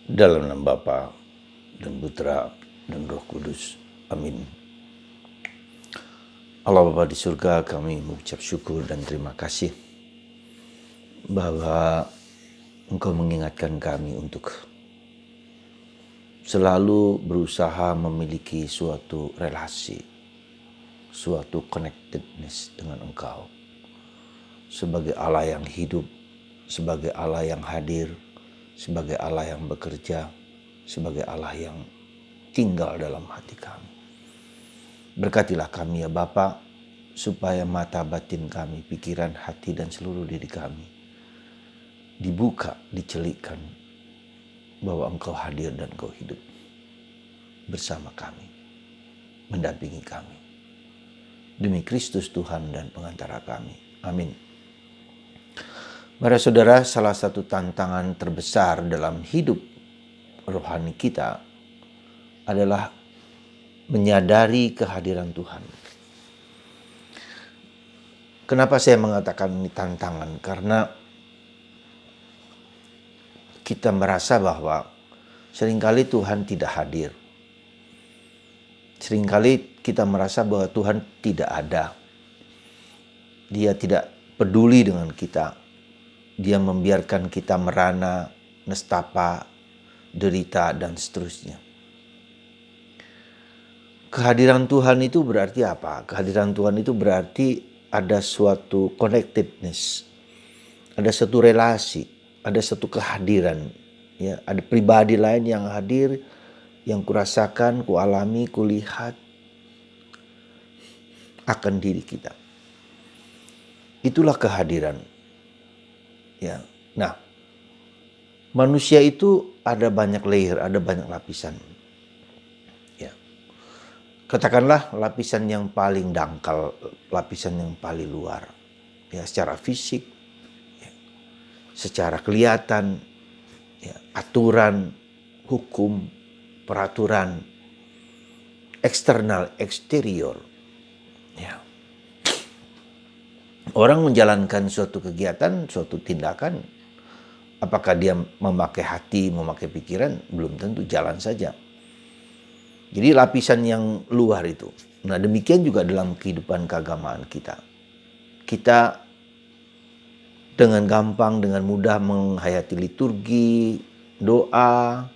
Dalam nama Bapa dan Putra dan Roh Kudus. Amin. Allah Bapa di surga, kami mengucap syukur dan terima kasih bahwa Engkau mengingatkan kami untuk selalu berusaha memiliki suatu relasi, suatu connectedness dengan Engkau. Sebagai Allah yang hidup, sebagai Allah yang hadir, sebagai Allah yang bekerja, sebagai Allah yang tinggal dalam hati kami. Berkatilah kami ya Bapa, supaya mata batin kami, pikiran, hati, dan seluruh diri kami dibuka, dicelikkan bahwa Engkau hadir dan Engkau hidup bersama kami, mendampingi kami. Demi Kristus Tuhan dan pengantara kami. Amin. Para saudara, salah satu tantangan terbesar dalam hidup rohani kita adalah menyadari kehadiran Tuhan. Kenapa saya mengatakan ini tantangan? Karena kita merasa bahwa seringkali Tuhan tidak hadir. Seringkali kita merasa bahwa Tuhan tidak ada. Dia tidak peduli dengan kita. Dia membiarkan kita merana, nestapa, derita, dan seterusnya. Kehadiran Tuhan itu berarti apa? Kehadiran Tuhan itu berarti ada suatu connectedness, ada satu relasi, ada satu kehadiran. Ya, ada pribadi lain yang hadir, yang kurasakan, kualami, kulihat akan diri kita. Itulah kehadiran. Ya, nah, manusia itu ada banyak layer, ada banyak lapisan. Ya, katakanlah lapisan yang paling dangkal, lapisan yang paling luar. Ya, secara fisik, ya, secara kelihatan, ya, aturan, hukum, peraturan, eksternal, eksterior. Ya. Orang menjalankan suatu kegiatan, suatu tindakan, apakah dia memakai hati, memakai pikiran, belum tentu, jalan saja. Jadi lapisan yang luar itu. Nah, demikian juga dalam kehidupan keagamaan kita. Kita dengan gampang, dengan mudah menghayati liturgi, doa,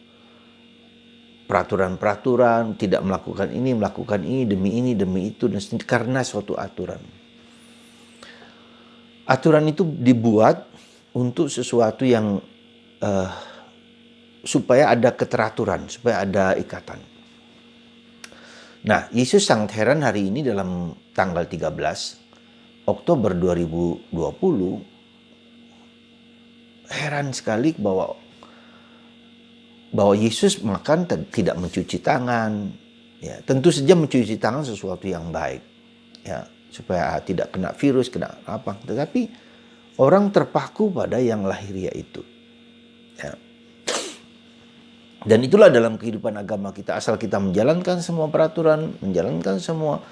peraturan-peraturan, tidak melakukan ini, demi itu, dan karena suatu aturan. Aturan itu dibuat untuk sesuatu yang supaya ada keteraturan, supaya ada ikatan. Nah, Yesus sangat heran hari ini dalam tanggal 13 Oktober 2020. Heran sekali bahwa Yesus makan tidak mencuci tangan. Ya, tentu saja mencuci tangan sesuatu yang baik. Ya, supaya tidak kena virus, kena apa. Tetapi orang terpaku pada yang lahiriah itu. Ya. Dan itulah dalam kehidupan agama kita. Asal kita menjalankan semua peraturan, menjalankan semua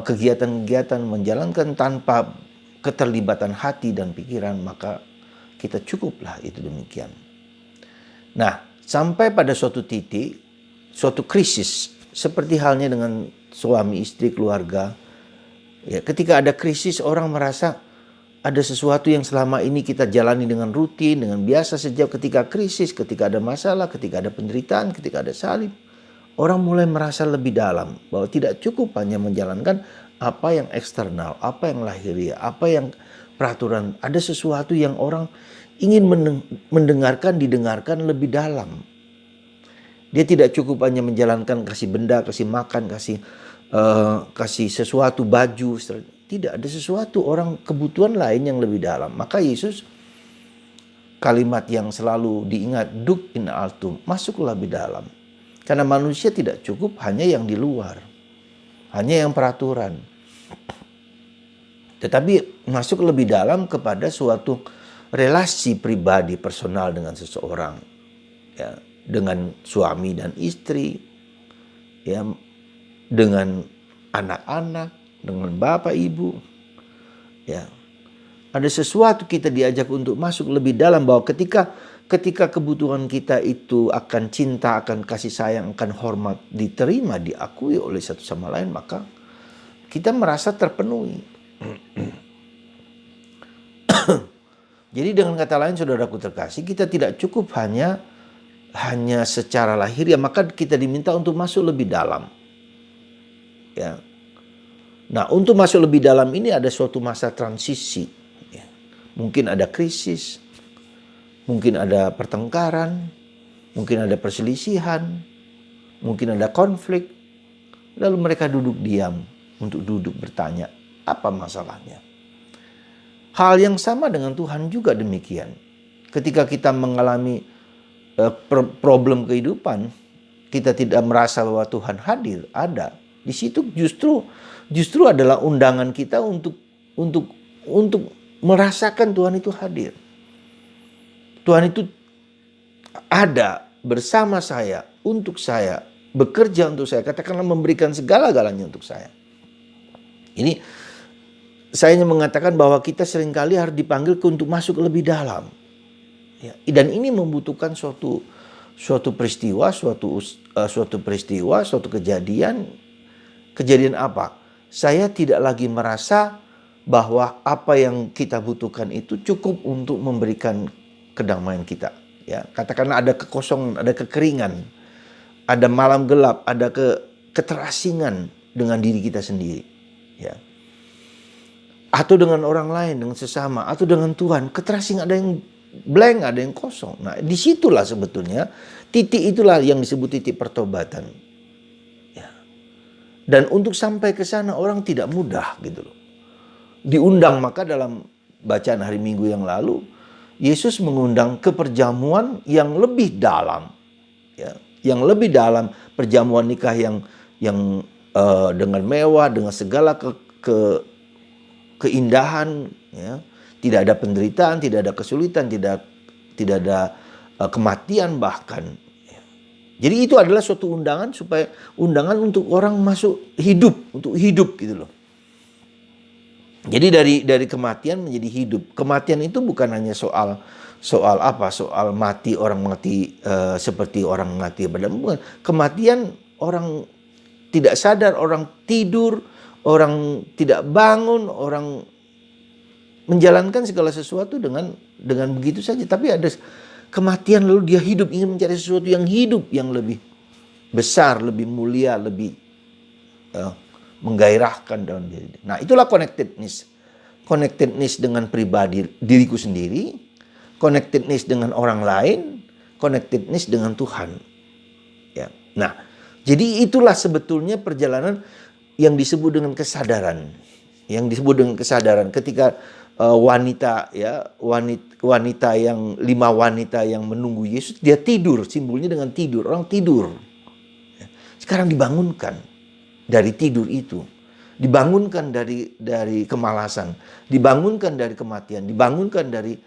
kegiatan-kegiatan, menjalankan tanpa keterlibatan hati dan pikiran, maka kita cukuplah itu demikian. Nah, sampai pada suatu titik, suatu krisis, seperti halnya dengan suami, istri, keluarga. Ya, ketika ada krisis, orang merasa ada sesuatu yang selama ini kita jalani dengan rutin, dengan biasa saja. Ketika krisis, ketika ada masalah, ketika ada penderitaan, ketika ada salib, orang mulai merasa lebih dalam bahwa tidak cukup hanya menjalankan apa yang eksternal, apa yang lahiriah, apa yang peraturan. Ada sesuatu yang orang ingin didengarkan lebih dalam. Dia tidak cukup hanya menjalankan kasih benda, kasih makan, kasih sesuatu, baju. Tidak, ada sesuatu orang kebutuhan lain yang lebih dalam. Maka Yesus, kalimat yang selalu diingat, duk in altum, masuklah lebih dalam. Karena manusia tidak cukup hanya yang di luar, hanya yang peraturan. Tetapi masuk lebih dalam kepada suatu relasi pribadi personal dengan seseorang. Ya, dengan suami dan istri, ya, dengan anak-anak, dengan bapak ibu. Ya, ada sesuatu kita diajak untuk masuk lebih dalam, bahwa ketika ketika kebutuhan kita itu akan cinta, akan kasih sayang, akan hormat diterima, diakui oleh satu sama lain, maka kita merasa terpenuhi. Jadi dengan kata lain, saudaraku terkasih, kita tidak cukup hanya secara lahiriah, maka kita diminta untuk masuk lebih dalam. Ya. Nah, untuk masuk lebih dalam ini ada suatu masa transisi. Ya. Mungkin ada krisis, mungkin ada pertengkaran, mungkin ada perselisihan, mungkin ada konflik. Lalu mereka duduk diam untuk duduk bertanya, apa masalahnya? Hal yang sama dengan Tuhan juga demikian. Ketika kita mengalami problem kehidupan, kita tidak merasa bahwa Tuhan hadir, ada. Di situ justru adalah undangan kita untuk merasakan Tuhan itu hadir. Tuhan itu ada bersama saya, untuk saya, bekerja untuk saya, katakanlah memberikan segala-galanya untuk saya. Ini saya hanya mengatakan bahwa kita seringkali harus dipanggil untuk masuk lebih dalam. Ya, dan ini membutuhkan suatu peristiwa, suatu kejadian. Kejadian apa? Saya tidak lagi merasa bahwa apa yang kita butuhkan itu cukup untuk memberikan kedamaian kita. Ya, katakanlah ada kekosongan, ada kekeringan, ada malam gelap, ada keterasingan dengan diri kita sendiri. Ya. Atau dengan orang lain, dengan sesama, atau dengan Tuhan. Keterasingan, ada yang blank, ada yang kosong. Nah, disitulah sebetulnya titik itulah yang disebut titik pertobatan. Ya. Dan untuk sampai ke sana orang tidak mudah gitu loh. Diundang, maka dalam bacaan hari Minggu yang lalu, Yesus mengundang ke perjamuan yang lebih dalam. Ya. Yang lebih dalam, perjamuan nikah yang dengan mewah, dengan segala keindahan, ya. Tidak ada penderitaan, tidak ada kesulitan, tidak ada kematian bahkan. Jadi itu adalah suatu undangan untuk orang masuk hidup, untuk hidup gitu loh. Jadi dari kematian menjadi hidup. Kematian itu bukan hanya soal mati, orang mati seperti orang mati pada bukan. Kematian orang tidak sadar, orang tidur, orang tidak bangun, orang menjalankan segala sesuatu dengan begitu saja. Tapi ada kematian lalu dia hidup, ingin mencari sesuatu yang hidup, yang lebih besar, lebih mulia, lebih menggairahkan dalam diri. Nah, itulah connectedness. Connectedness dengan pribadi diriku sendiri, connectedness dengan orang lain, connectedness dengan Tuhan. Ya. Nah, jadi itulah sebetulnya perjalanan yang disebut dengan kesadaran. Yang disebut dengan kesadaran ketika wanita yang 5 wanita yang menunggu Yesus, dia tidur, simbolnya dengan tidur, orang tidur. Sekarang dibangunkan dari tidur itu, dibangunkan dari kemalasan, dibangunkan dari kematian, dibangunkan dari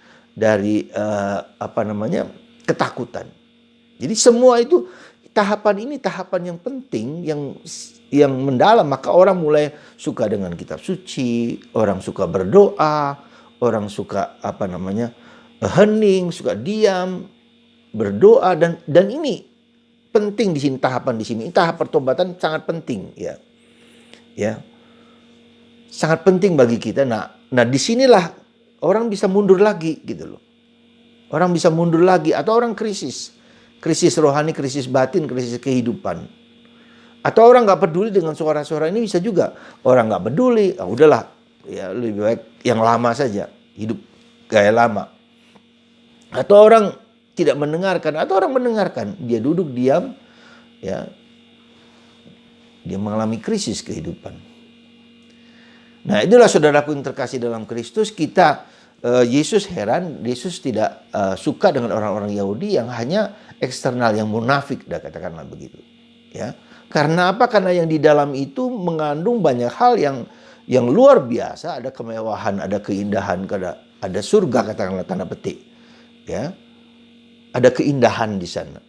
ketakutan. Jadi semua itu tahapan yang penting, yang mendalam. Maka orang mulai suka dengan kitab suci, orang suka berdoa, orang suka hening, suka diam, berdoa, dan ini penting di sini, tahapan di sini. Tahap pertobatan sangat penting, ya. Ya. Sangat penting bagi kita. Nah, disinilah orang bisa mundur lagi gitu loh. Orang bisa mundur lagi, atau orang krisis rohani, krisis batin, krisis kehidupan. Atau orang nggak peduli dengan suara-suara ini, bisa juga. Orang nggak peduli, udahlah, ya lebih baik yang lama saja, hidup gaya lama. Atau orang tidak mendengarkan, atau orang mendengarkan, dia duduk diam, ya, dia mengalami krisis kehidupan. Nah, itulah saudaraku yang terkasih dalam Kristus. Yesus heran, Yesus tidak suka dengan orang-orang Yahudi yang hanya eksternal, yang munafik, katakanlah begitu, ya. Karena apa? Karena yang di dalam itu mengandung banyak hal yang luar biasa. Ada kemewahan, ada keindahan, ada surga, katakanlah tanda petik, ya. Ada keindahan di sana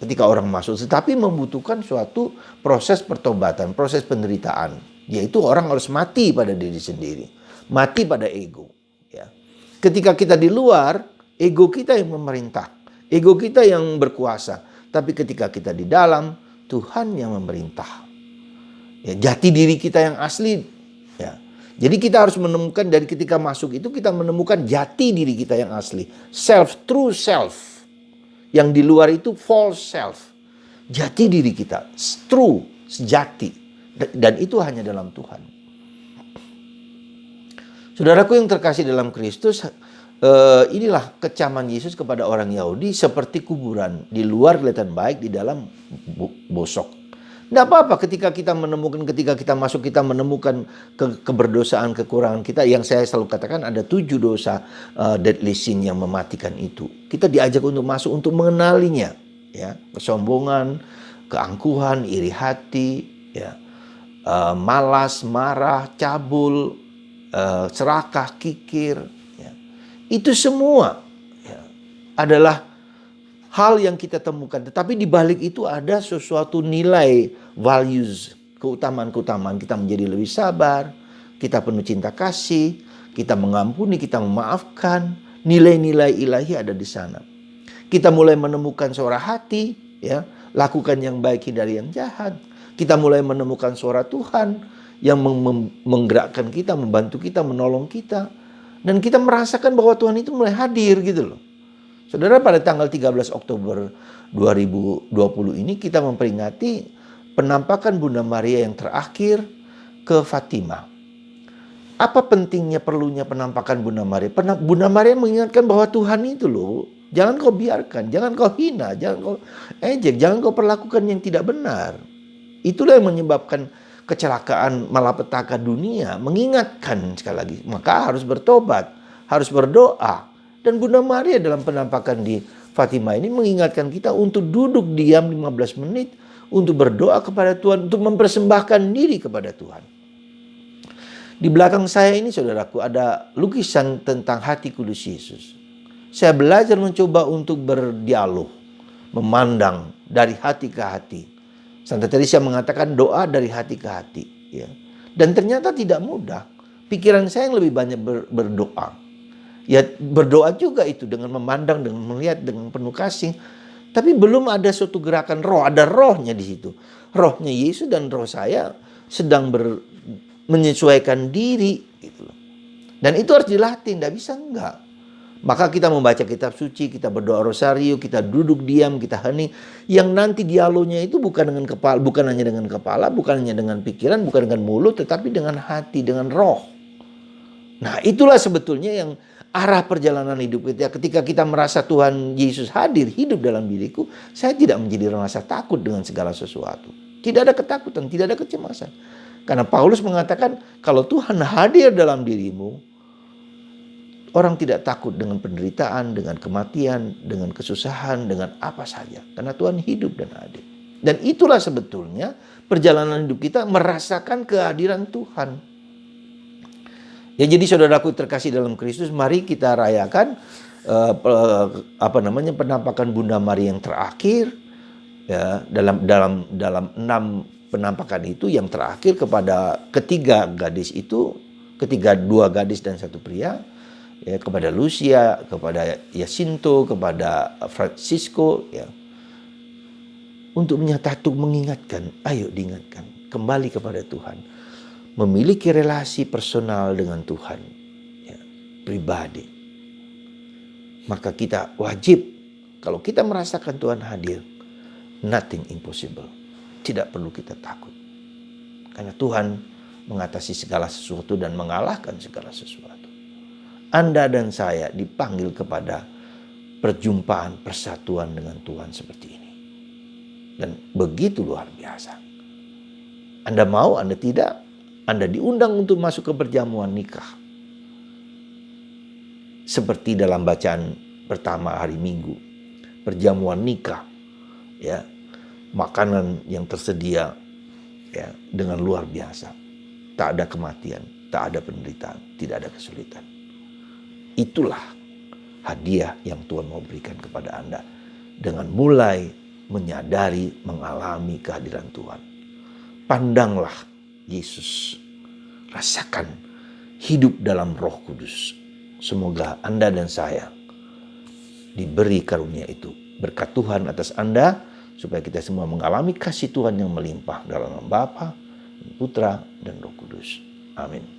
ketika orang masuk. Tetapi membutuhkan suatu proses pertobatan, proses penderitaan. Yaitu orang harus mati pada diri sendiri, mati pada ego. Ya. Ketika kita di luar, ego kita yang memerintah. Ego kita yang berkuasa. Tapi ketika kita di dalam, Tuhan yang memerintah. Ya, jati diri kita yang asli. Ya. Jadi kita harus menemukan dari ketika masuk itu kita menemukan jati diri kita yang asli. Self, true self. Yang di luar itu false self. Jati diri kita, true, sejati. Dan itu hanya dalam Tuhan. Saudaraku yang terkasih dalam Kristus, inilah kecaman Yesus kepada orang Yahudi seperti kuburan. Di luar kelihatan baik, di dalam bosok. Tidak apa-apa ketika kita masuk kita menemukan keberdosaan, kekurangan kita. Yang saya selalu katakan ada 7 dosa deadly sin yang mematikan itu. Kita diajak untuk masuk untuk mengenalinya. Ya, kesombongan, keangkuhan, iri hati, ya, malas, marah, cabul, serakah, kikir. Ya. Itu semua ya, adalah hal yang kita temukan. Tetapi di balik itu ada sesuatu nilai, values, keutamaan-keutamaan. Kita menjadi lebih sabar, kita penuh cinta kasih, kita mengampuni, kita memaafkan. Nilai-nilai ilahi ada di sana. Kita mulai menemukan suara hati, ya, lakukan yang baik, hindari yang jahat. Kita mulai menemukan suara Tuhan yang menggerakkan kita, membantu kita, menolong kita. Dan kita merasakan bahwa Tuhan itu mulai hadir gitu loh. Saudara, pada tanggal 13 Oktober 2020 ini kita memperingati penampakan Bunda Maria yang terakhir ke Fatima. Apa pentingnya perlunya penampakan Bunda Maria? Bunda Maria mengingatkan bahwa Tuhan itu loh, jangan kau biarkan, jangan kau hina, jangan kau ejek, jangan kau perlakukan yang tidak benar. Itulah yang menyebabkan kecelakaan malapetaka dunia. Mengingatkan sekali lagi, maka harus bertobat, harus berdoa. Dan Bunda Maria dalam penampakan di Fatima ini mengingatkan kita untuk duduk diam 15 menit, untuk berdoa kepada Tuhan, untuk mempersembahkan diri kepada Tuhan. Di belakang saya ini saudaraku ada lukisan tentang hati kudus Yesus. Saya belajar mencoba untuk berdialog, memandang dari hati ke hati. Santa Teresa mengatakan doa dari hati ke hati. Ya. Dan ternyata tidak mudah. Pikiran saya yang lebih banyak berdoa. Ya berdoa juga itu dengan memandang, dengan melihat, dengan penuh kasih. Tapi belum ada suatu gerakan roh, ada rohnya di situ. Rohnya Yesus dan roh saya sedang menyesuaikan diri. Gitu. Dan itu harus dilatih, tidak bisa enggak. Maka kita membaca kitab suci, kita berdoa rosario, kita duduk diam, kita hening. Yang nanti dialognya itu bukan dengan kepala, bukan hanya dengan kepala, bukan hanya dengan pikiran, bukan dengan mulut, tetapi dengan hati, dengan roh. Nah itulah sebetulnya yang arah perjalanan hidup kita. Ketika kita merasa Tuhan Yesus hadir, hidup dalam diriku, saya tidak menjadi rasa takut dengan segala sesuatu. Tidak ada ketakutan, tidak ada kecemasan. Karena Paulus mengatakan, kalau Tuhan hadir dalam dirimu, orang tidak takut dengan penderitaan, dengan kematian, dengan kesusahan, dengan apa saja. Karena Tuhan hidup dan hadir. Dan itulah sebetulnya perjalanan hidup kita merasakan kehadiran Tuhan. Ya, jadi saudaraku terkasih dalam Kristus, mari kita rayakan penampakan Bunda Maria yang terakhir. Ya, dalam 6 penampakan itu yang terakhir kepada ketiga gadis itu, 2 gadis dan 1 pria, ya, kepada Lucia, kepada Jacinto, kepada Francisco, ya, untuk mengingatkan, ayo diingatkan kembali kepada Tuhan. Memiliki relasi personal dengan Tuhan, ya, pribadi. Maka kita wajib, kalau kita merasakan Tuhan hadir, nothing impossible. Tidak perlu kita takut. Karena Tuhan mengatasi segala sesuatu dan mengalahkan segala sesuatu. Anda dan saya dipanggil kepada perjumpaan, persatuan dengan Tuhan seperti ini. Dan begitu luar biasa. Anda mau, Anda tidak, Anda diundang untuk masuk ke perjamuan nikah. Seperti dalam bacaan pertama hari Minggu. Perjamuan nikah. Ya, makanan yang tersedia, ya, dengan luar biasa. Tak ada kematian, tak ada penderitaan, tidak ada kesulitan. Itulah hadiah yang Tuhan mau berikan kepada Anda. Dengan mulai menyadari, mengalami kehadiran Tuhan. Pandanglah Yesus, rasakan hidup dalam Roh Kudus. Semoga Anda dan saya diberi karunia itu. Berkat Tuhan atas Anda, supaya kita semua mengalami kasih Tuhan yang melimpah dalam nama Bapa, Putra, dan Roh Kudus. Amin.